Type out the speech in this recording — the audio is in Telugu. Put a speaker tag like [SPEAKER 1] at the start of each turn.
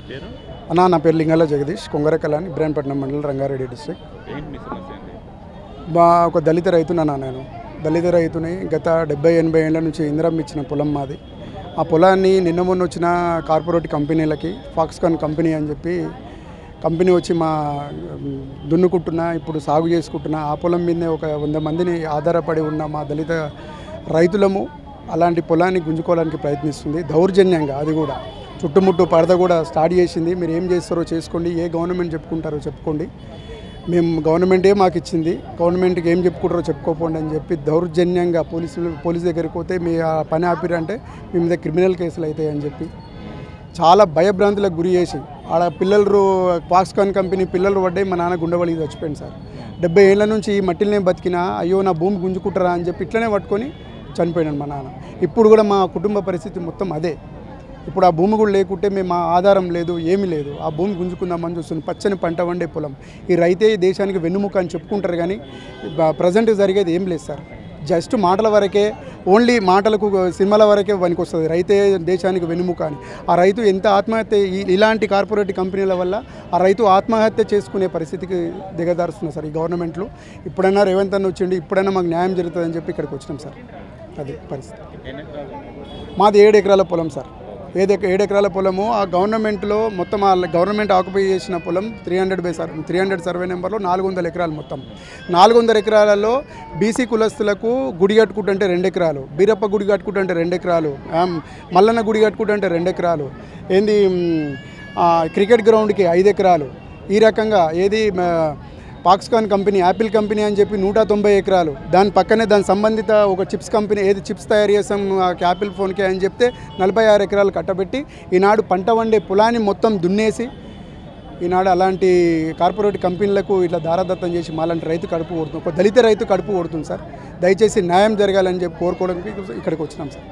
[SPEAKER 1] పేరు?
[SPEAKER 2] నా పేరు లింగాల జగదీష్, కొంగరకలాని, ఇబ్రాహీంపట్నం మండలం, రంగారెడ్డి డిస్ట్రిక్ట్.
[SPEAKER 1] ఏంటి మీ సమస్య ఏంటి?
[SPEAKER 2] ఒక దళిత రైతునన్నా నేను. దళిత రైతుని గత 70-80 ఏళ్ల నుంచి ఇందిరమ్మ ఇచ్చిన పొలం మాది. ఆ పొలాన్ని నిన్న మొన్న వచ్చిన కార్పొరేట్ కంపెనీలకి, ఫాక్స్కాన్ కంపెనీ అని చెప్పి కంపెనీ వచ్చి మా దున్నుకుంటున్నా, ఇప్పుడు సాగు చేసుకుంటున్నా ఆ పొలం మీదనే ఒక 100 మందిని ఆధారపడి ఉన్న మా దళిత రైతులము అలాంటి పొలాన్ని గుంజుకోవడానికి ప్రయత్నిస్తుంది దౌర్జన్యంగా. అది కూడా చుట్టుముట్టు పరద కూడా స్టార్ట్ చేసింది. మీరు ఏం చేస్తారో చేసుకోండి, ఏ గవర్నమెంట్ చెప్పుకుంటారో చెప్పుకోండి, మేము గవర్నమెంటే మాకు ఇచ్చింది, గవర్నమెంట్కి ఏం చెప్పుకుంటారో చెప్పుకోపోండి అని చెప్పి దౌర్జన్యంగా పోలీసు దగ్గరికి పోతే మీ ఆ పని ఆపిరంటే మీ మీద క్రిమినల్ కేసులు అవుతాయి అని చెప్పి చాలా భయభ్రాంతులకు గురి చేసి ఆడ పిల్లలు ఫాక్స్కాన్ కంపెనీ పిల్లలు పడ్డాయి. మా నాన్న గుండెవలికి చచ్చిపోయింది సార్. 70 ఏళ్ల నుంచి ఈ మట్టిలోనే బతికినా, అయ్యో నా భూమి గుంజుకుంటారా అని చెప్పి ఇట్లనే పట్టుకొని చనిపోయినాడు మా నాన్న. ఇప్పుడు కూడా మా కుటుంబ పరిస్థితి మొత్తం అదే. ఇప్పుడు ఆ భూమి కూడా లేకుంటే మేము ఆ ఆధారం లేదు, ఏమీ లేదు, ఆ భూమి గుంజుకుందామని చూస్తుంది. పచ్చని పంట వండే పొలం. ఈ రైతే దేశానికి వెన్నుముక అని చెప్పుకుంటారు, కానీ ప్రజెంట్ జరిగేది ఏం లేదు సార్. జస్ట్ మాటల వరకే, ఓన్లీ మాటలకు, సినిమాల వరకే పనికి వస్తుంది రైతే దేశానికి వెన్నుముక అని. ఆ రైతు ఎంత ఆత్మహత్య, ఇలాంటి కార్పొరేట్ కంపెనీల వల్ల ఆ రైతు ఆత్మహత్య చేసుకునే పరిస్థితికి దిగదారుస్తున్నారు సార్ ఈ గవర్నమెంట్లు. ఇప్పుడైనా రేవంత్ అన్న వచ్చిండి, ఇప్పుడైనా మాకు న్యాయం జరుగుతుందని చెప్పి ఇక్కడికి వచ్చినాం సార్. అది పరిస్థితి. మాది 7 ఎకరాల పొలం సార్. 7 ఎకరాల పొలము. ఆ గవర్నమెంట్లో మొత్తం ఆ గవర్నమెంట్ ఆక్యుపై చేసిన పొలం 300 సర్వే నెంబర్లో 400 ఎకరాలు. మొత్తం 400 ఎకరాలలో బీసీ కులస్తులకు గుడి కట్టుకుంటుంటే 2 ఎకరాలు, బీరప్ప గుడి కట్టుకుంటుంటే 2 ఎకరాలు, మల్లన్న గుడి కట్టుకుంటుంటే 2 ఎకరాలు, ఏంది క్రికెట్ గ్రౌండ్కి 5 ఎకరాలు. ఈ రకంగా ఏది ఫాక్స్కాన్ కంపెనీ, యాపిల్ కంపెనీ అని చెప్పి 190 ఎకరాలు. దాని పక్కనే దాని సంబంధిత ఒక చిప్స్ కంపెనీ, ఏది చిప్స్ తయారు చేసాం యాపిల్ ఫోన్కి అని చెప్తే 46 ఎకరాలు కట్టబెట్టి ఈనాడు పంట వండే పొలాన్ని మొత్తం దున్నేసి ఈనాడు అలాంటి కార్పొరేట్ కంపెనీలకు ఇట్లా దారాదత్తం చేసి మాలాంటి రైతు కడుపు కొడుతుంది, ఒక దళిత రైతు కడుపు కొడుతుంది సార్. దయచేసి న్యాయం జరగాలని చెప్పి కోరుకోవడానికి ఇక్కడికి వచ్చినాం సార్.